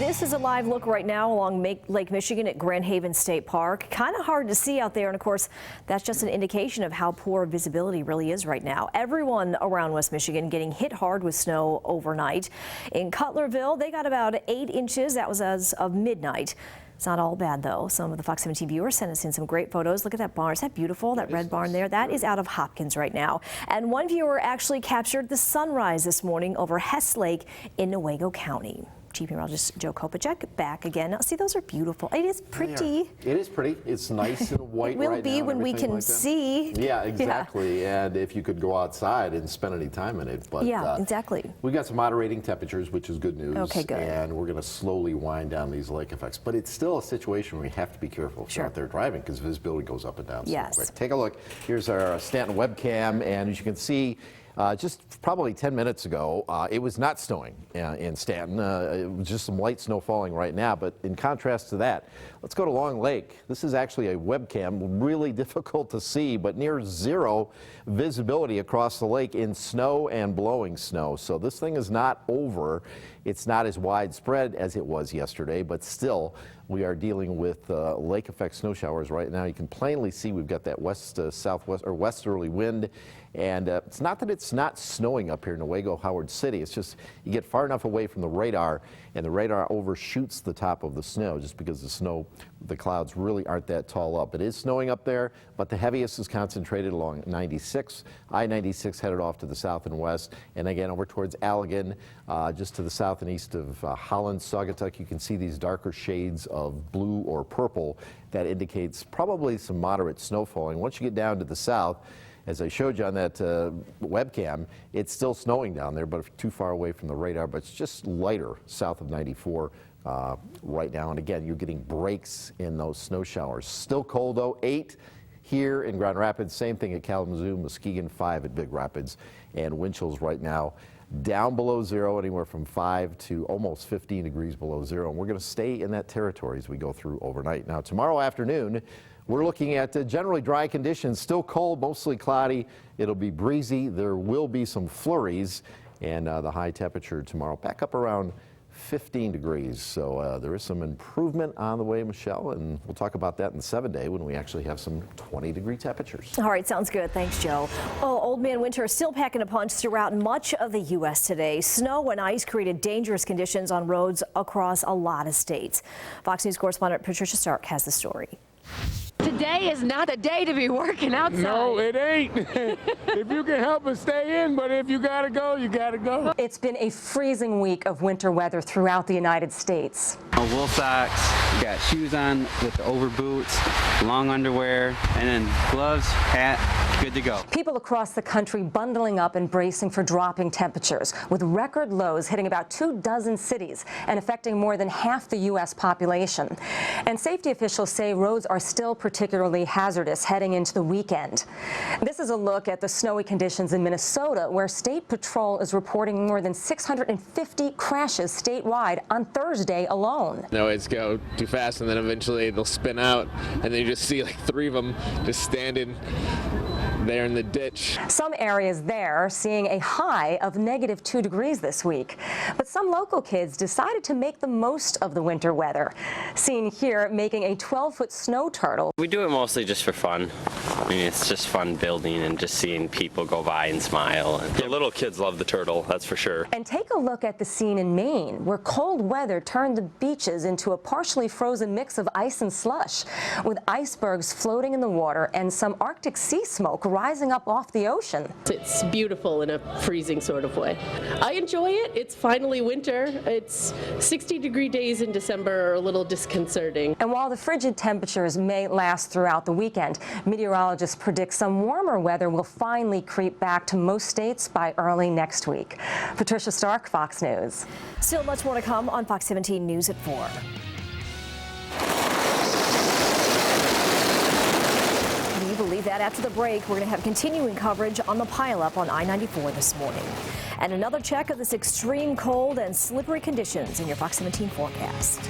This is a live look right now along Lake Michigan at Grand Haven State Park. Kind of hard to see out there, and of course that's just an indication of how poor visibility really is right now. Everyone around West Michigan getting hit hard with snow overnight. In Cutlerville, they got about 8 inches. That was as of midnight. It's not all bad though. Some of the Fox 17 viewers sent us in some great photos. Look at that barn. Is that beautiful? That red barn there. That is out of Hopkins right now. And one viewer actually captured the sunrise this morning over Hess Lake in Newaygo County. Chief Meteorologist Joe Kopacek back again. Now, see, those are beautiful. It is pretty. It is pretty. It's nice and white. It will right be now when we can like see. Yeah, exactly. Yeah. And if you could go outside and spend any time in it. But yeah, exactly. We got some moderating temperatures, which is good news. Okay, good. And we're going to slowly wind down these lake effects. But it's still a situation where you have to be careful if you're out there driving because visibility goes up and down so quick. Take a look. Here's our Stanton webcam, and as you can see, just probably 10 minutes ago, it was not snowing in Stanton. It was just some light snow falling right now. But in contrast to that, let's go to Long Lake. This is actually a webcam, really difficult to see, but near zero visibility across the lake in snow and blowing snow. So this thing is not over. It's not as widespread as it was yesterday, but still, we are dealing with lake effect snow showers right now. You can plainly see we've got that southwest or westerly wind. And it's not that it's not snowing up here in Newaygo, Howard City. It's just you get far enough away from the radar, and the radar overshoots the top of the snow just because the clouds really aren't that tall up. It is snowing up there, but the heaviest is concentrated along 96. I-96 headed off to the south and west, and again over towards Allegan, just to the south and east of Holland, Saugatuck. You can see these darker shades of blue or purple. That indicates probably some moderate snow falling. Once you get down to the south, as I showed you on that webcam, it's still snowing down there, but too far away from the radar. But it's just lighter south of 94 right now. And again, you're getting breaks in those snow showers. Still cold though, 8 here in Grand Rapids. Same thing at Kalamazoo, Muskegon, 5 at Big Rapids. And wind chills right now down below zero, anywhere from 5 to almost 15 degrees below zero. And we're going to stay in that territory as we go through overnight. Now, tomorrow afternoon, we're looking at generally dry conditions, still cold, mostly cloudy. It'll be breezy. There will be some flurries, and the high temperature tomorrow back up around 15 degrees. So there is some improvement on the way, Michelle, and we'll talk about that in the 7-day when we actually have some 20-degree temperatures. All right, sounds good. Thanks, Joe. Oh, Old Man Winter is still packing a punch throughout much of the U.S. today. Snow and ice created dangerous conditions on roads across a lot of states. Fox News correspondent Patricia Stark has the story. Today is not a day to be working outside. No, it ain't. If you can help it, stay in, but if you gotta go, you gotta go. It's been a freezing week of winter weather throughout the United States. Wool socks, you got shoes on with the over boots, long underwear, and then gloves, hat, good to go. People across the country bundling up and bracing for dropping temperatures, with record lows hitting about 24 cities and affecting more than half the U.S. population. And safety officials say roads are still particularly hazardous heading into the weekend. This is a look at the snowy conditions in Minnesota, where State Patrol is reporting more than 650 crashes statewide on Thursday alone. No, it's go too fast, and then eventually they'll spin out, and then you just see like 3 of them just standing there in the ditch. Some areas there seeing a high of -2 degrees this week. But some local kids decided to make the most of the winter weather. Seen here making a 12-foot snow turtle. We do it mostly just for fun. I mean, it's just fun building and just seeing people go by and smile. The little kids love the turtle, that's for sure. And take a look at the scene in Maine, where cold weather turned the beaches into a partially frozen mix of ice and slush, with icebergs floating in the water and some Arctic sea smoke rising up off the ocean. It's beautiful in a freezing sort of way. I enjoy it. It's finally winter. It's 60-degree days in December are a little disconcerting. And while the frigid temperatures may last throughout the weekend, meteorologists predict some warmer weather will finally creep back to most states by early next week. Patricia Stark, Fox News. Still much more to come on Fox 17 News at 4. Believe that after the break, we're going to have continuing coverage on the pileup on I94 this morning. And another check of this extreme cold and slippery conditions in your Fox 17 forecast.